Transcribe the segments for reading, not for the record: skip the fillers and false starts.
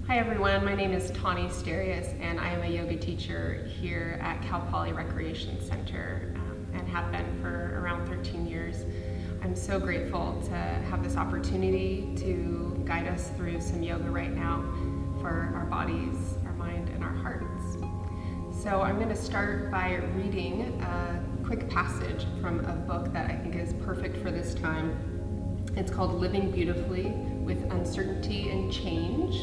Hi everyone, my name is Tawny and I am a yoga teacher here at Cal Poly Recreation Center and have been for around 13 years. I'm so grateful to have this opportunity to guide us through some yoga right now for our bodies, our mind, and our hearts. So I'm going to start by reading a quick passage from a book that I think is perfect for this time. It's called Living Beautifully with Uncertainty and Change.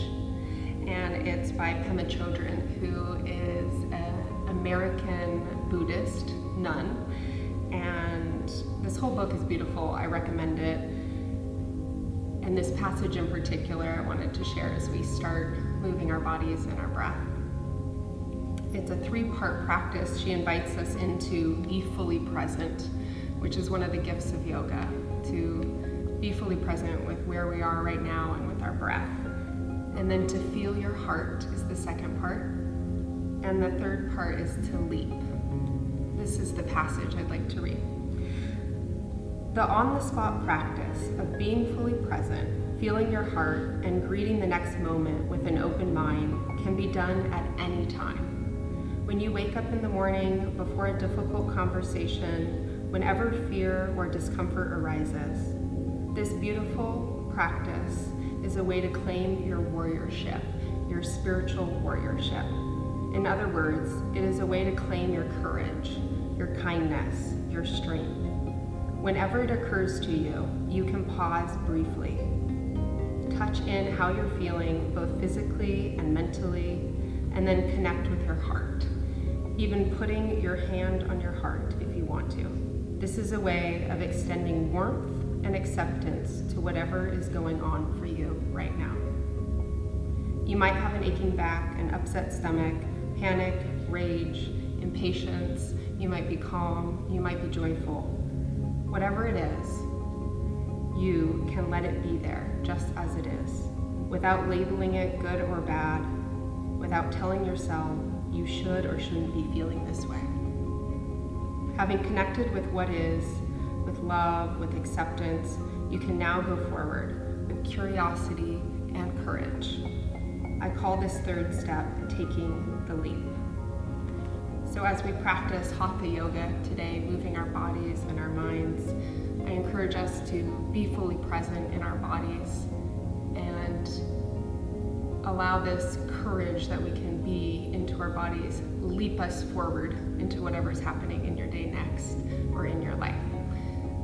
And it's by Pema Chodron, who is an American Buddhist nun. And this whole book is beautiful. I recommend it. And this passage in particular, I wanted to share as we start moving our bodies and our breath. It's a 3-part practice. She invites us into be fully present, which is one of the gifts of yoga, to be fully present with where we are right now and with our breath. And then to feel your heart is the second part. And the third part is to leap. This is the passage I'd like to read. The on-the-spot practice of being fully present, feeling your heart, and greeting the next moment with an open mind can be done at any time. When you wake up in the morning, before a difficult conversation, whenever fear or discomfort arises, this beautiful practice is a way to claim your warriorship, your spiritual warriorship. In other words, it is a way to claim your courage, your kindness, your strength. Whenever it occurs to you, you can pause briefly. Touch in how you're feeling, both physically and mentally, and then connect with your heart. Even putting your hand on your heart if you want to. This is a way of extending warmth and acceptance to whatever is going on for you right now. You might have an aching back, an upset stomach, panic, rage, impatience. You might be calm, you might be joyful. Whatever it is, you can let it be there just as it is, without labeling it good or bad, without telling yourself you should or shouldn't be feeling this way. Having connected with what is, with love, with acceptance, you can now go forward with curiosity and courage. I call this third step taking the leap. So as we practice Hatha yoga today, moving our bodies and our minds, I encourage us to be fully present in our bodies and allow this courage that we can be into our bodies leap us forward into whatever's happening in your day next or in your life.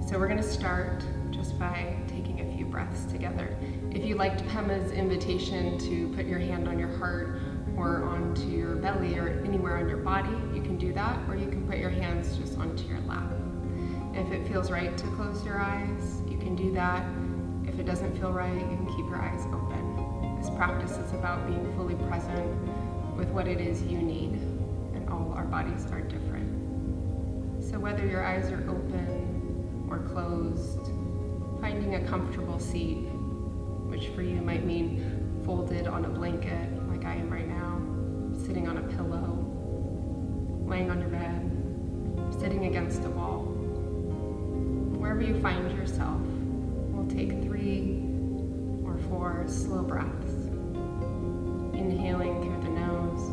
So we're going to start just by taking a few breaths together. If you liked Pema's invitation to put your hand on your heart or onto your belly or anywhere on your body, you can do that, or you can put your hands just onto your lap. If it feels right to close your eyes, you can do that. If it doesn't feel right, you can keep your eyes open. This practice is about being fully present with what it is you need, and all our bodies are different. So whether your eyes are open or closed, finding a comfortable seat, which for you might mean folded on a blanket like I am right now, sitting on a pillow, laying on your bed, sitting against a wall. Wherever you find yourself, we'll take 3 or 4 slow breaths. Inhaling through the nose,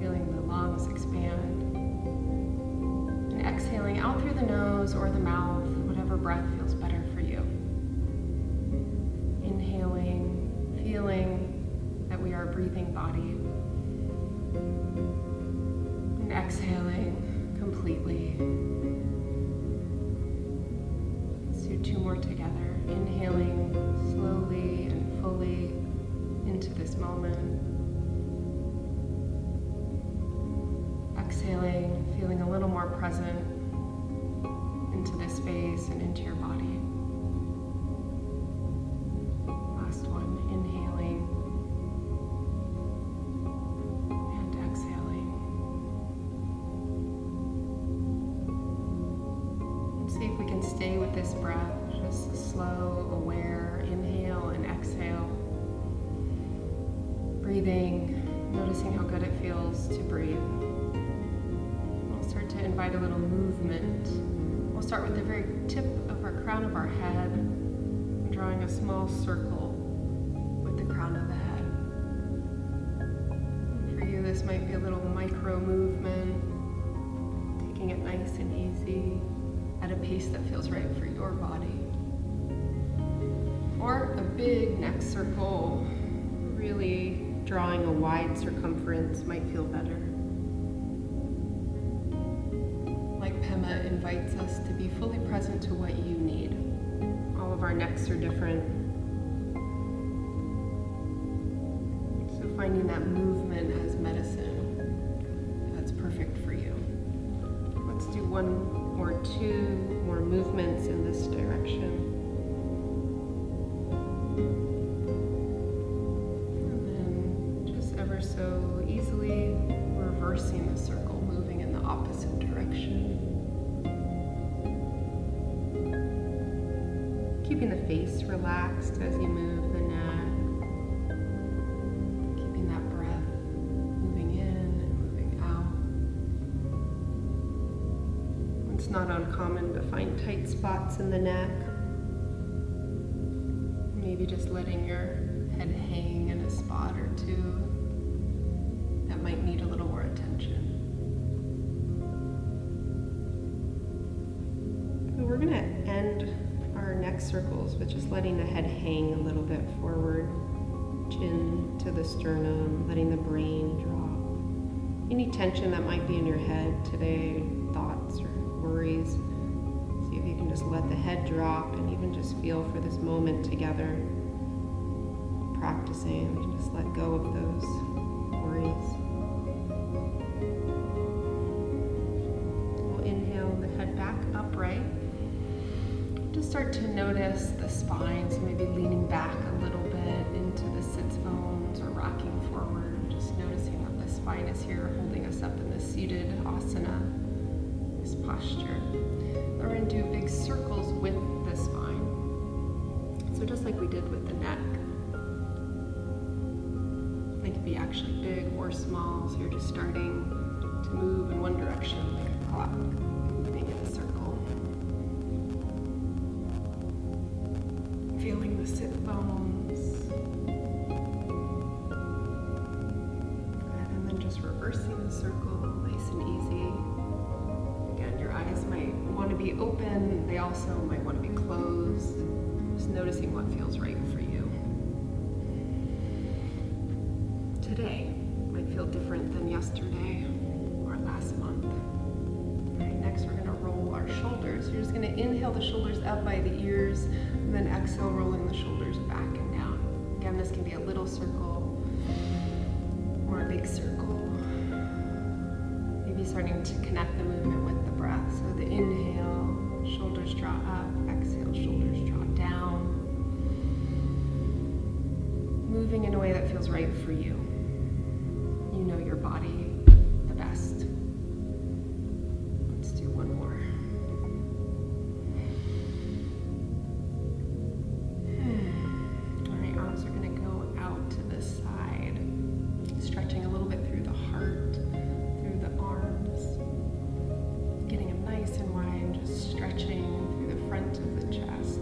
feeling the lungs expand. Exhaling out through the nose or the mouth, whatever breath feels better for you. Inhaling, feeling that we are a breathing body. And exhaling completely. Let's do 2 more together. Inhaling slowly and fully into this moment. Exhaling, feeling a little more present into this space and into your body. Last one, inhaling and exhaling. And see if we can stay with this breath, just slow, aware, inhale and exhale. Breathing, noticing how good it feels to breathe. Start to invite a little movement. We'll start with the very tip of our crown of our head, drawing a small circle with the crown of the head. easy at a pace that feels right for your body. Or a big neck circle, really drawing a wide circumference might feel better. Like Pema invites us to be fully present to what you need. All of our necks are different. So finding that movement as medicine, that's perfect for you. Let's do one or two more movements in this direction. And then just ever so easily reversing the circle, moving in the opposite direction. Keeping the face relaxed as you move the neck. Keeping that breath moving in and moving out. It's not uncommon to find tight spots in the neck. Maybe just letting your head hang in a spot or two that might need a little more attention. So we're going to end our neck circles with just letting the head hang a little bit forward, chin to the sternum, letting the brain drop. Any tension that might be in your head today, thoughts or worries, see if you can just let the head drop and even just feel for this moment together, practicing, we can just let go of those worries. We'll inhale the head back upright. Just start to notice the spine, so maybe leaning back a little bit into the sits bones or rocking forward, just noticing that the spine is here holding us up in the seated asana, this posture. We're going to do big circles with the spine. So just like we did with the neck. They can be actually big or small, so you're just starting to move in one direction like a clock, moving in a circle. Feeling the sit bones. Good, and then just reversing the circle, nice and easy. Again, your eyes might want to be open, they also might want to be closed. Just noticing what feels right for you. Today might feel different than yesterday or last month. All right, next we're going to roll our shoulders. You're just going to inhale the shoulders up by the ears, and then exhale, rolling the shoulders back and down. Again, this can be a little circle or a big circle. Maybe starting to connect the movement with the breath. So the inhale, shoulders draw up, exhale, shoulders draw down. Moving in a way that feels right for you. You know your body the best. Let's do one more. All right, arms are going to go out to the side, stretching a little bit through the heart, through the arms, getting them nice and wide, just stretching through the front of the chest.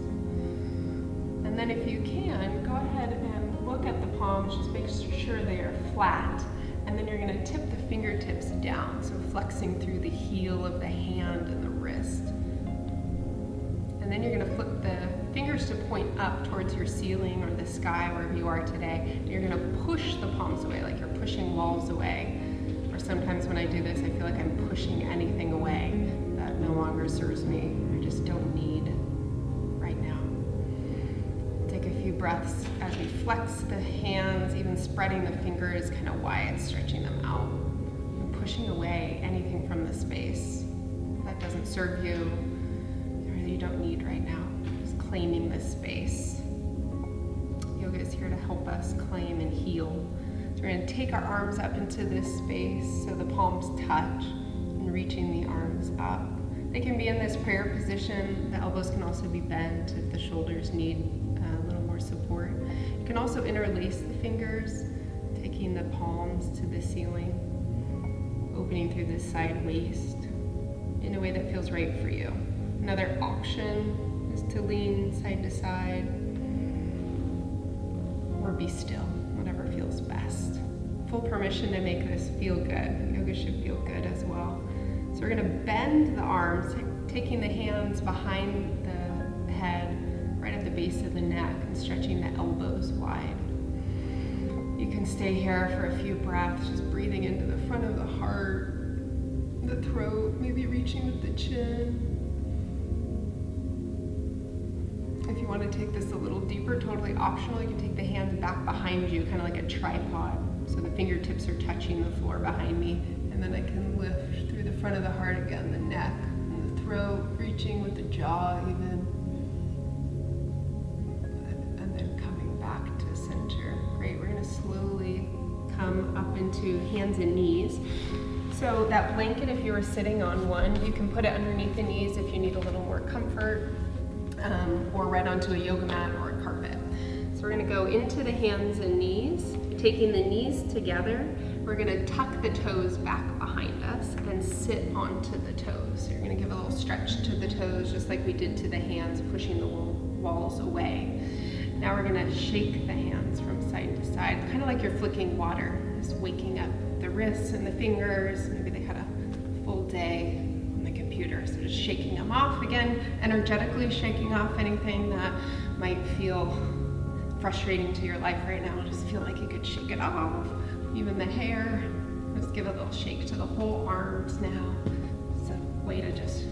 And then if you can, go ahead and look at the palms, just make sure they are flat. And then you're going to tip the fingertips down, so flexing through the heel of the hand and the wrist. And then you're going to flip the fingers to point up towards your ceiling or the sky, wherever you are today. And you're going to push the palms away, like you're pushing walls away. Or sometimes when I do this, I feel like I'm pushing anything away that no longer serves me, I just don't need right now. Take a few breaths as we flex the hands, even spreading the fingers kind of wide, stretching them out, and pushing away anything from the space that doesn't serve you or that you don't need right now. Just claiming this space. Yoga is here to help us claim and heal. So we're going to take our arms up into this space so the palms touch and reaching the arms up. They can be in this prayer position. The elbows can also be bent if the shoulders need a little more support. You can also interlace the fingers, taking the palms to the ceiling, opening through the side waist in a way that feels right for you. Another option is to lean side to side or be still, whatever feels best. Full permission to make this feel good. Yoga should feel good as well. So we're going to bend the arms, taking the hands behind the head, right at the base of the neck, and stretching the elbows wide. You can stay here for a few breaths, just breathing into the front of the heart, the throat, maybe reaching with the chin. If you want to take this a little deeper, totally optional, you can take the hands back behind you, kind of like a tripod. So the fingertips are touching the floor behind me, and then I can lift through the front of the heart again, the neck and the throat, reaching with the jaw even. And then coming back to center. Great, we're gonna slowly come up into hands and knees. So that blanket, if you were sitting on one, you can put it underneath the knees if you need a little more comfort, or right onto a yoga mat or a carpet. So we're gonna go into the hands and knees, taking the knees together. We're gonna tuck the toes back behind us and sit onto the toes. So you're gonna give a little stretch to the toes, just like we did to the hands, pushing the walls away. Now we're gonna shake the hands from side to side, kind of like you're flicking water, just waking up the wrists and the fingers. Maybe they had a full day on the computer, so just shaking them off again, energetically shaking off anything that might feel frustrating to your life right now. Just feel like you could shake it off, even the hair. Just give a little shake to the whole arms now. It's a way to just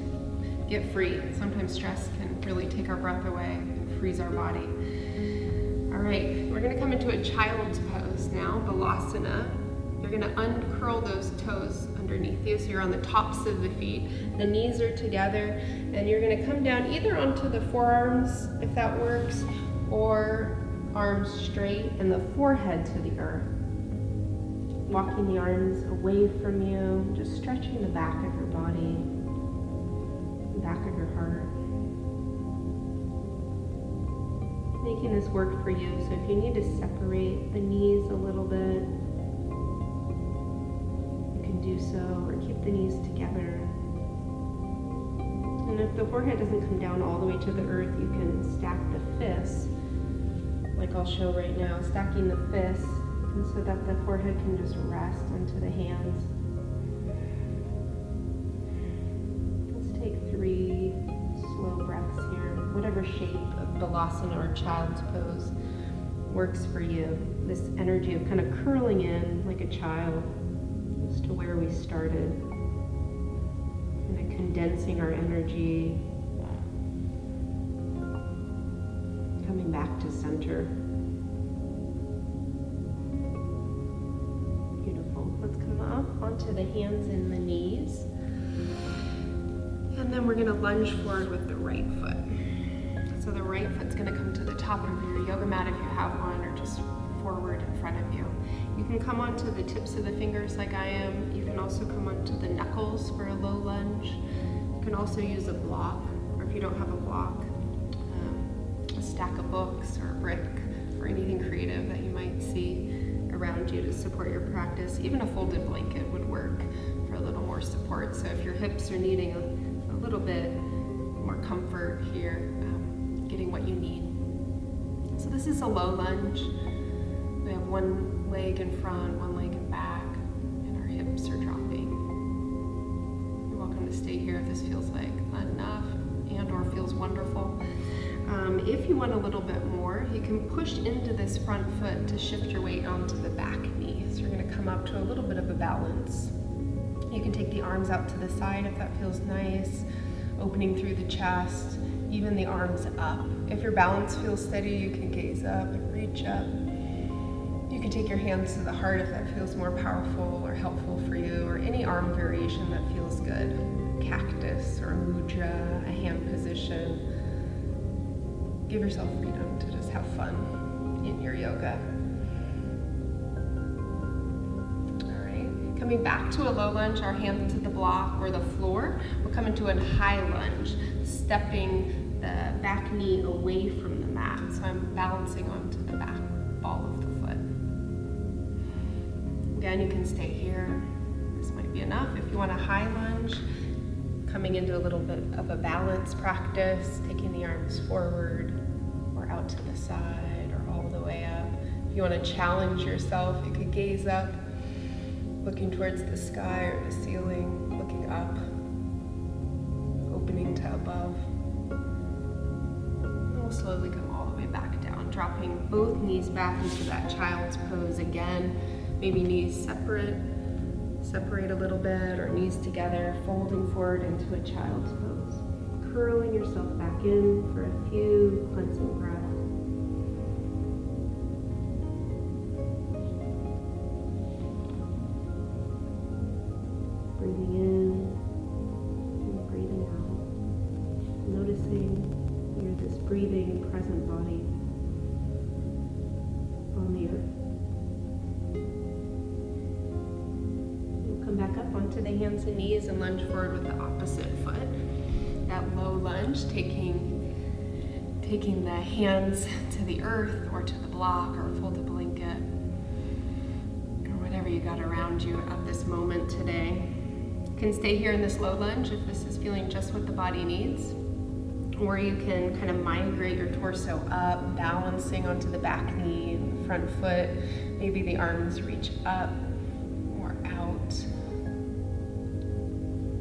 get free. Sometimes stress can really take our breath away and freeze our body. All right, we're gonna come into a child's pose now, Balasana. You're gonna uncurl those toes underneath you, so you're on the tops of the feet. The knees are together, and you're gonna come down either onto the forearms, if that works, or arms straight and the forehead to the earth. Walking the arms away from you, just stretching the back of your body, the back of your heart. Making this work for you, so if you need to separate the knees a little bit, you can do so, or keep the knees together. And if the forehead doesn't come down all the way to the earth, you can stack the fists, like I'll show right now, stacking the fists, and so that the forehead can just rest onto the hands. Let's take 3 slow breaths here. Whatever shape of Balasana or child's pose works for you. This energy of kind of curling in like a child, just to where we started. Kind of condensing our energy, coming back to center. Beautiful. Let's come up onto the hands and the knees. And then we're gonna lunge forward with the right foot. So the right foot's gonna come to the top of your yoga mat if you have one, or just forward in front of you. You can come onto the tips of the fingers like I am. You can also come onto the knuckles for a low lunge. You can also use a block, or if you don't have a block, a stack of books or a brick or anything creative that you might see around you to support your practice. Even a folded blanket would work for a little more support. So if your hips are needing a little bit more comfort here, getting what you need. So this is a low lunge. We have one leg in front, one leg in back, and our hips are dropping. You're welcome to stay here if this feels like enough and or feels wonderful. If you want a little bit more, you can push into this front foot to shift your weight onto the back knee. So you're gonna come up to a little bit of a balance. You can take the arms out to the side if that feels nice, opening through the chest, even the arms up. If your balance feels steady, you can gaze up and reach up. You can take your hands to the heart if that feels more powerful or helpful for you, or any arm variation that feels good. Cactus or mudra, a hand position. Give yourself freedom to just have fun in your yoga. All right, coming back to a low lunge, our hands to the block or the floor. We'll come into a high lunge, stepping the back knee away from the mat. So I'm balancing onto the back ball of the foot. Again, you can stay here. This might be enough. If you want a high lunge, coming into a little bit of a balance practice, taking the arms forward or out to the side or all the way up. If you want to challenge yourself, you could gaze up, looking towards the sky or the ceiling, looking up, opening to above. And we'll slowly come all the way back down, dropping both knees back into that child's pose again. Maybe knees separate a little bit, or knees together, folding forward into a child's pose. Curling yourself back in for a few cleansing breaths. Breathing in and breathing out. Noticing you're this breathing, present body on the earth. We'll come back up onto the hands and knees and lunge forward with the opposite foot. That low lunge, taking the hands to the earth or to the block or folded blanket or whatever you got around you at this moment today. You can stay here in this low lunge if this is feeling just what the body needs, or you can kind of migrate your torso up, balancing onto the back knee and the front foot. Maybe the arms reach up or out.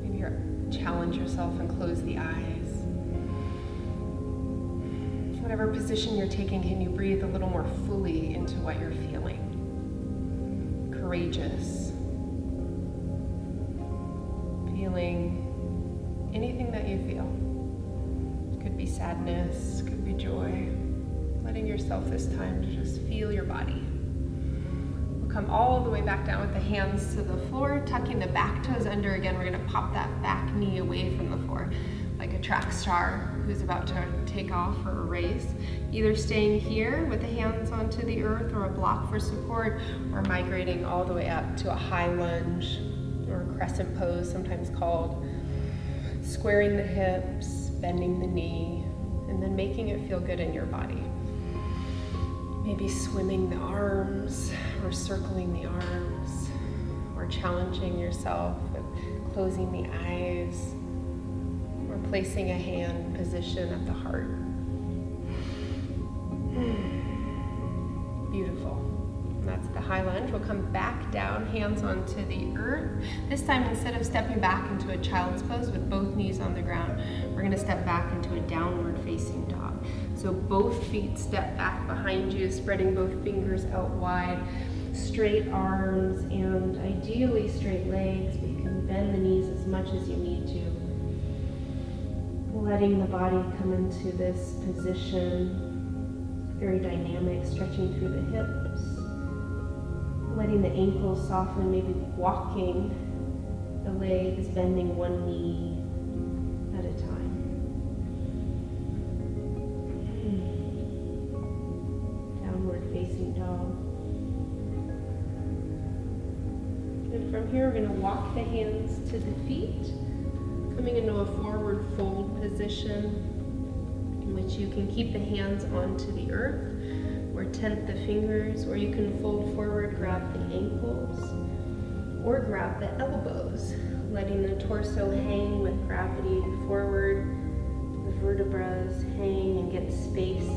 Maybe you challenge yourself and close the eyes. Whatever position you're taking, can you breathe a little more fully into what you're feeling? Courageous. Feeling anything that you feel. Could be sadness, could be joy. Letting yourself this time to just feel your body. We'll come all the way back down with the hands to the floor, tucking the back toes under. Again, we're gonna pop that back knee away from the floor, like a track star who's about to take off for a race. Either staying here with the hands onto the earth or a block for support, or migrating all the way up to a high lunge or crescent pose, sometimes called. Squaring the hips, bending the knee, and then making it feel good in your body. Maybe swimming the arms or circling the arms, or challenging yourself with closing the eyes, or placing a hand position at the heart. Beautiful. And that's the high lunge. We'll come back down, hands onto the earth. This time, instead of stepping back into a child's pose with both knees on the ground, we're going to step back into a downward facing dog. So both feet step back behind you, spreading both fingers out wide, straight arms, and ideally straight legs, but you can bend the knees as much as you need to. Letting the body come into this position, very dynamic, stretching through the hips. Letting the ankles soften, maybe walking the legs, bending one knee at a time. Downward facing dog. And from here, we're going to walk the hands to the feet, coming into a forward fold position in which you can keep the hands onto the earth or tent the fingers, or you can fold forward, grab the ankles, or grab the elbows, letting the torso hang with gravity forward, the vertebrae hang and get space,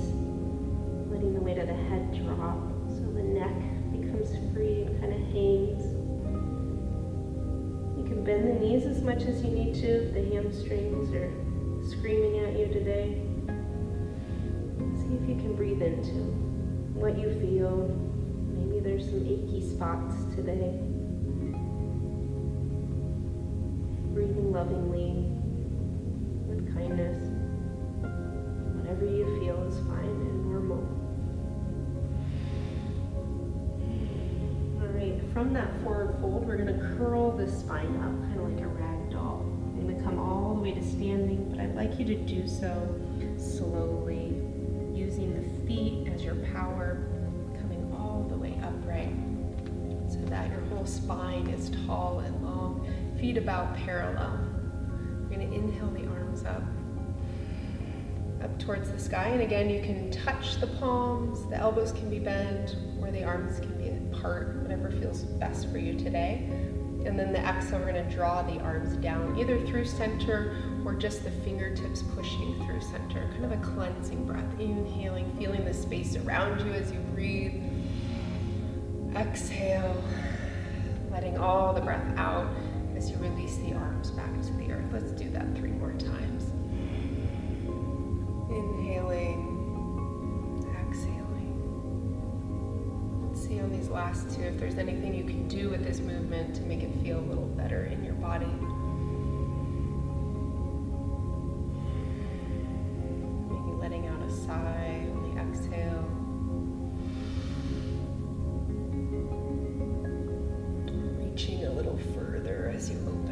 letting the weight of the head drop so the neck becomes free and kind of hangs. You can bend the knees as much as you need to if the hamstrings are screaming at you today. See if you can breathe into what you feel. Maybe there's some achy spots today. Breathing lovingly, with kindness. Whatever you feel is fine and normal. Alright, from that forward fold, we're going to curl the spine up, kind of like a rag doll. I'm going to come all the way to standing, but I'd like you to do so slowly, using the feet as your power, coming all the way upright so that your whole spine is tall and long, feet about parallel. We're going to inhale the arms up towards the sky, and again you can touch the palms, the elbows can be bent, or the arms can be apart, whatever feels best for you today. And then the exhale, we're going to draw the arms down, either through center or just the fingertips pushing through center. Kind of a cleansing breath. Inhaling, feeling the space around you as you breathe. Exhale, letting all the breath out as you release the arms back to the earth. Let's do that 3 more times. Inhaling, exhaling. Let's see on these last two if there's anything you can do with this movement to make it feel a little better in your body. Maybe letting out a sigh on the exhale. Reaching a little further as you open.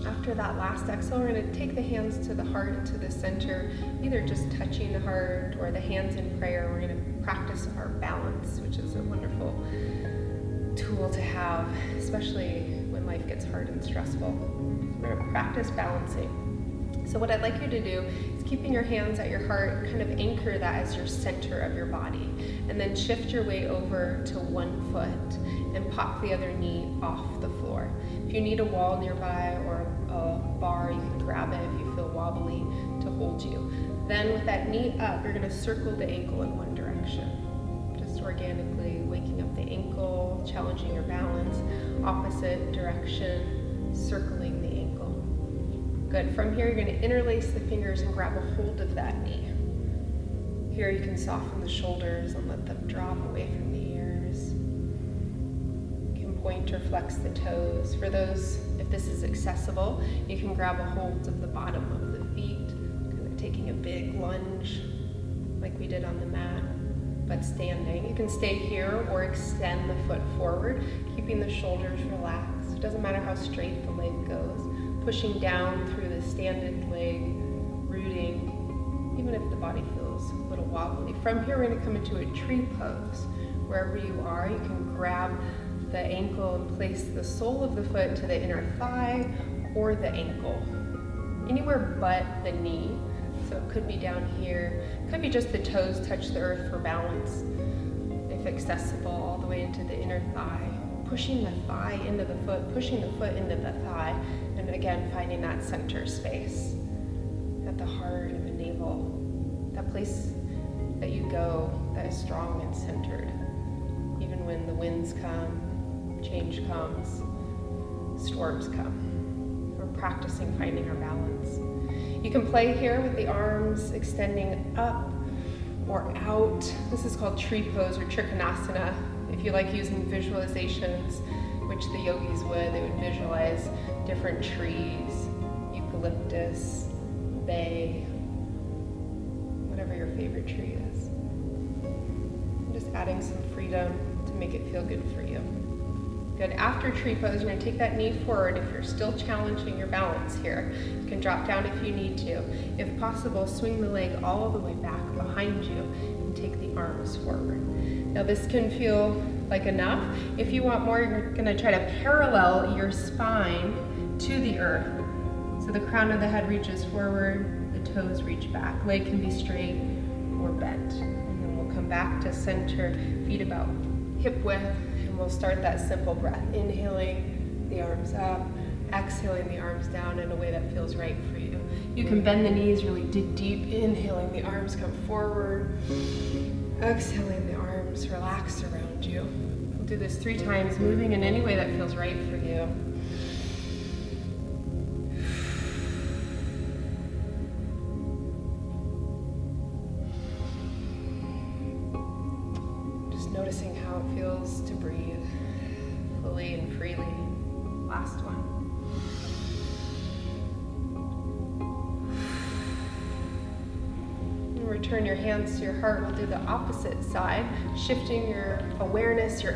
After that last exhale, we're going to take the hands to the heart, to the center, either just touching the heart or the hands in prayer. We're going to practice our balance, which is a wonderful tool to have, especially when life gets hard and stressful. We're going to practice balancing. So what I'd like you to do is keeping your hands at your heart, kind of anchor that as your center of your body, and then shift your way over to one foot and pop the other knee off the floor. If you need a wall nearby or a bar, you can grab it if you feel wobbly to hold you. Then with that knee up, you're going to circle the ankle in one direction. Just organically waking up the ankle, challenging your balance, opposite direction, circling the ankle. Good. From here, you're going to interlace the fingers and grab a hold of that knee. Here you can soften the shoulders and let them drop away from the ears. You can point or flex the toes. For those, if this is accessible, you can grab a hold of the bottom of the feet, kind of taking a big lunge like we did on the mat, but standing. You can stay here or extend the foot forward, keeping the shoulders relaxed. It doesn't matter how straight the leg goes. Pushing down through the standing leg, rooting, even if the body feels a little wobbly. From here, we're going to come into a tree pose. Wherever you are, you can grab the ankle and place the sole of the foot to the inner thigh or the ankle. Anywhere but the knee. So it could be down here. It could be just the toes touch the earth for balance, if accessible, all the way into the inner thigh. Pushing the thigh into the foot, pushing the foot into the thigh, and again, finding that center space at the heart and the navel, that place that you go that is strong and centered. Even when the winds come, change comes, storms come. We're practicing finding our balance. You can play here with the arms extending up or out. This is called tree pose or trikonasana. If you like using visualizations, which the yogis would, they would visualize different trees, eucalyptus, bay, whatever your favorite tree is. I'm just adding some freedom to make it feel good for you. Good. After tree pose, you're going to take that knee forward. If you're still challenging your balance here, you can drop down if you need to. If possible, swing the leg all the way back behind you and take the arms forward. Now this can feel like enough. If you want more, you're going to try to parallel your spine to the earth. So the crown of the head reaches forward, the toes reach back. Leg can be straight or bent. And then we'll come back to center, feet about hip width, and we'll start that simple breath. Inhaling the arms up, exhaling the arms down in a way that feels right for you. You can bend the knees, really dig deep, inhaling the arms come forward, exhaling the arms relax around you. We'll do this 3 times, moving in any way that feels right for you. Just noticing how it feels to breathe fully and freely. Last one. Return your hands to your heart. We'll do the opposite side, shifting your awareness, your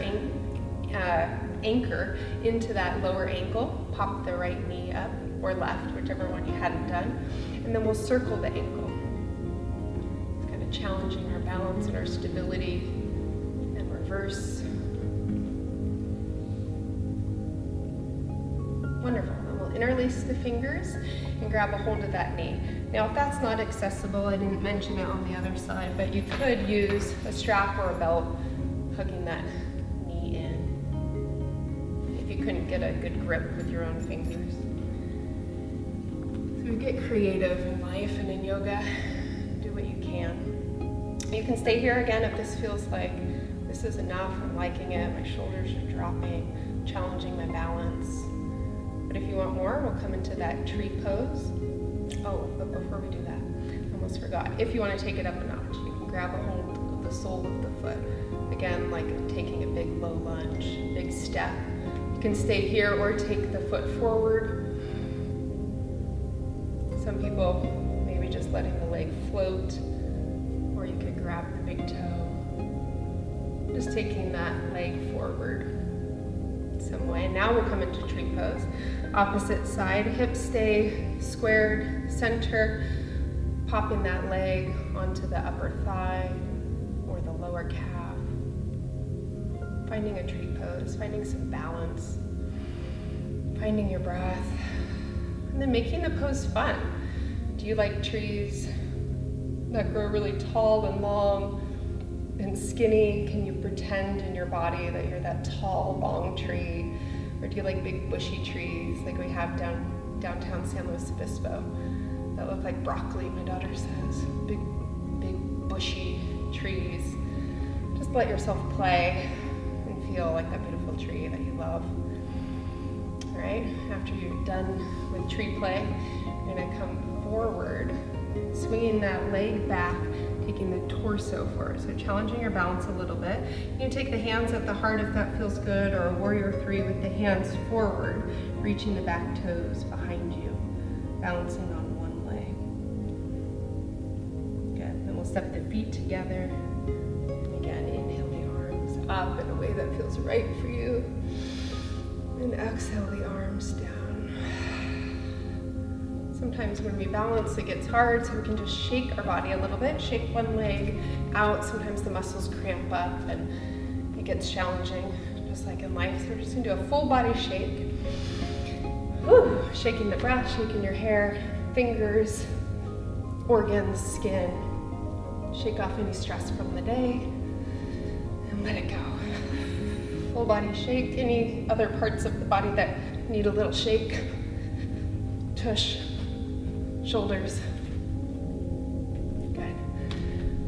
anchor into that lower ankle. Pop the right knee up or left, whichever one you hadn't done. And then we'll circle the ankle. It's kind of challenging our balance and our stability. And reverse. Wonderful. And we'll interlace the fingers and grab a hold of that knee. Now, if that's not accessible, I didn't mention it on the other side, but you could use a strap or a belt hugging that knee in if you couldn't get a good grip with your own fingers. So we get creative in life and in yoga. Do what you can. You can stay here again if this feels like this is enough. I'm liking it. My shoulders are dropping, challenging my balance. But if you want more, we'll come into that tree pose. Oh, but before we do that, I almost forgot. If you want to take it up a notch, you can grab a hold of the sole of the foot. Again, like taking a big low lunge, big step. You can stay here or take the foot forward. Some people, maybe just letting the leg float, or you could grab the big toe. Just taking that leg forward some way. Now we'll come into tree pose. Opposite side, hips stay squared, center, popping that leg onto the upper thigh or the lower calf. Finding a tree pose, finding some balance, finding your breath, and then making the pose fun. Do you like trees that grow really tall and long and skinny? Can you pretend in your body that you're that tall, long tree? Or do you like big bushy trees like we have downtown San Luis Obispo that look like broccoli, my daughter says? Big bushy trees. Just let yourself play and feel like that beautiful tree that you love. All right, after you're done with tree play, you're gonna come forward, swinging that leg back, taking the torso forward. So challenging your balance a little bit. You can take the hands at the heart if that feels good, or a warrior three with the hands forward, reaching the back toes behind you, balancing on one leg. Good, then we'll step the feet together. Again, inhale the arms up in a way that feels right for you. And exhale the arms down. Sometimes when we balance, it gets hard, so we can just shake our body a little bit, shake one leg out. Sometimes the muscles cramp up and it gets challenging, just like in life. So we're just gonna do a full body shake. Whew. Shaking the breath, shaking your hair, fingers, organs, skin. Shake off any stress from the day and let it go. Full body shake. Any other parts of the body that need a little shake? Tush. Shoulders. Good.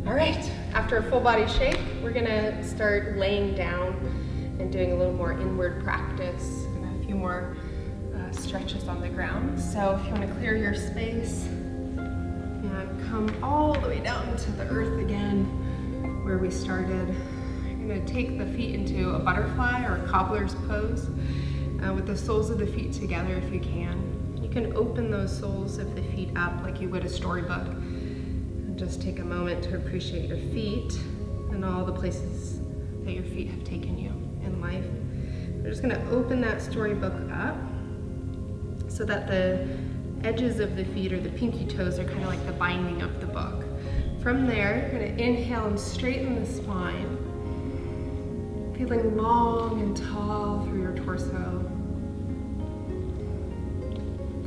All right, after a full body shake, we're gonna start laying down and doing a little more inward practice and a few more stretches on the ground. So if you wanna clear your space and come all the way down to the earth again, where we started, you're gonna take the feet into a butterfly or a cobbler's pose with the soles of the feet together if you can. You can open those soles of the feet up like you would a storybook, and just take a moment to appreciate your feet and all the places that your feet have taken you in life. We're just gonna open that storybook up so that the edges of the feet, or the pinky toes, are kind of like the binding of the book. From there, you're gonna inhale and straighten the spine, feeling long and tall through your torso.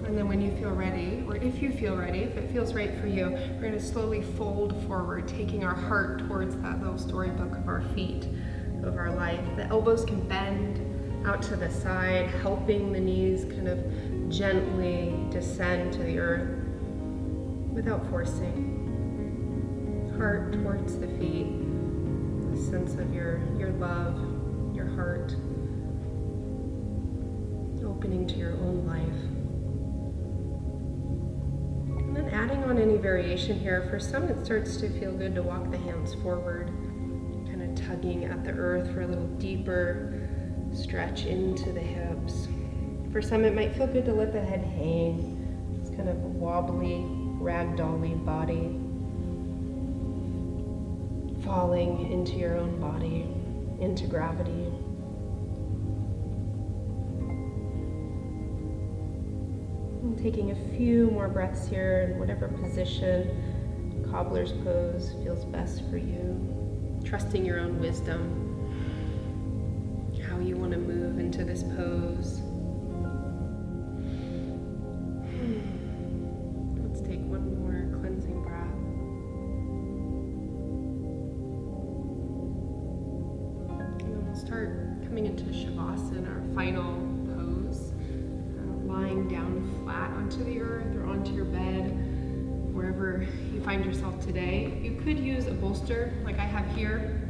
And then when you feel ready, or if you feel ready, if it feels right for you, we're gonna slowly fold forward, taking our heart towards that little storybook of our feet, of our life. The elbows can bend out to the side, helping the knees kind of gently descend to the earth without forcing. Heart towards the feet, a sense of your love, your heart, opening to your own life. And then adding on any variation here. For some, it starts to feel good to walk the hands forward, kind of tugging at the earth for a little deeper stretch into the hips. For some, it might feel good to let the head hang. It's kind of a wobbly, ragdolly body, falling into your own body, into gravity. And taking a few more breaths here in whatever position, Cobblers Pose, feels best for you. Trusting your own wisdom, how you want to move into this pose. Let's take one more cleansing breath. And then we'll start coming into Shavasana, our final pose. Lying down flat onto the earth or onto your bed, wherever you find yourself today. You could use a bolster like I have here,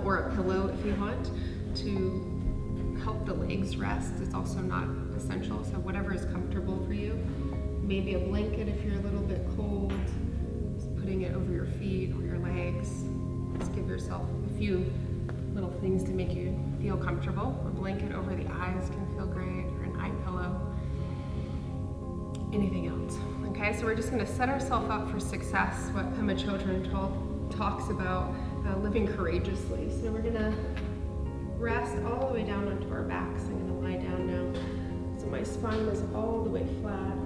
or a pillow if you want, to help the legs rest. It's also not essential, so whatever is comfortable for you. maybe a blanket if you're a little bit cold, just putting it over your feet or your legs. Just give yourself a few little things to make you feel comfortable. A blanket over the eyes can feel great, or an eye pillow. Anything else. Okay, so we're just going to set ourselves up for success, what Pema Chodron talks about, living courageously. So we're going to rest all the way down onto our backs. I'm going to lie down now. So my spine is all the way flat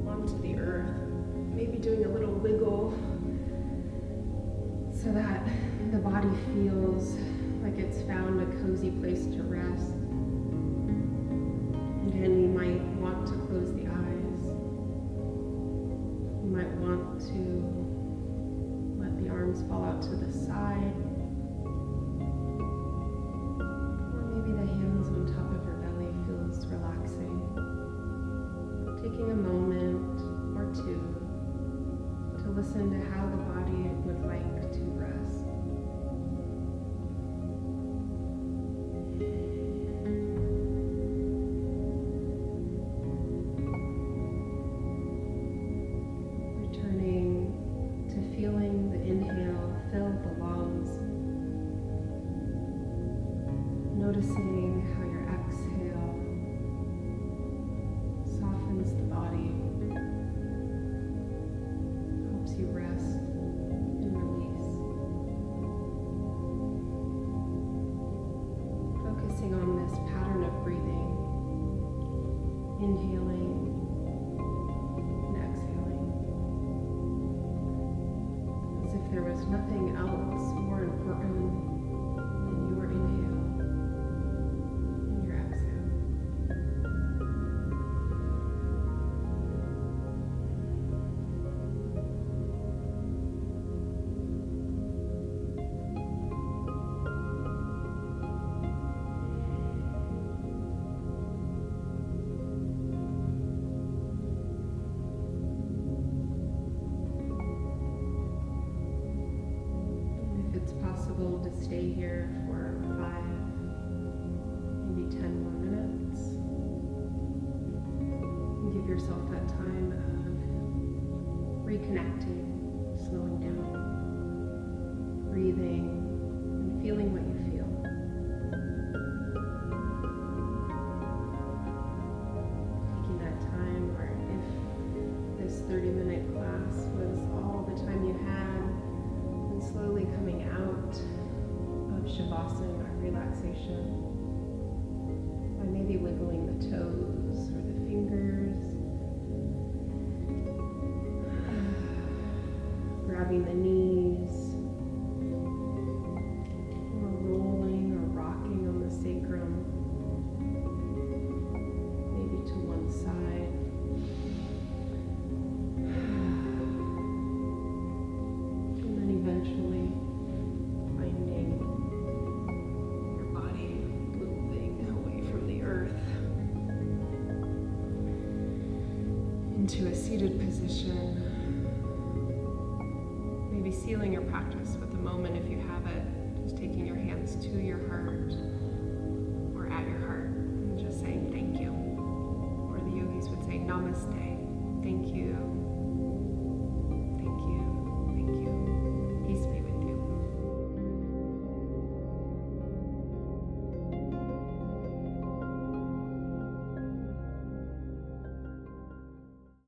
onto the earth. Maybe doing a little wiggle so that the body feels like it's found a cozy place to rest. Again, you might want to close the eyes. You might want to let the arms fall out to the side. Or maybe the hands on top of your belly feels relaxing. Taking a moment or two to listen to how the body would like to rest. Returning to feeling the inhale fill the lungs. Noticing how your exhale softens the body, helps you rest and release. Focusing on this pattern of breathing, inhaling and exhaling, as if there was nothing else more important than your inhale and your exhale. Possible to stay here for 5, maybe 10 more minutes. And give yourself that time of reconnecting, slowing down, breathing, and feeling what you feel. Taking that time, or if this 30-minute class was all the time you had, slowly coming out of Shavasana, or relaxation, by maybe wiggling the toes or the fingers, grabbing the knees, or rolling or rocking on the sacrum, maybe to one side. Eventually finding your body moving away from the earth into a seated position. Maybe sealing your practice with a moment if you have it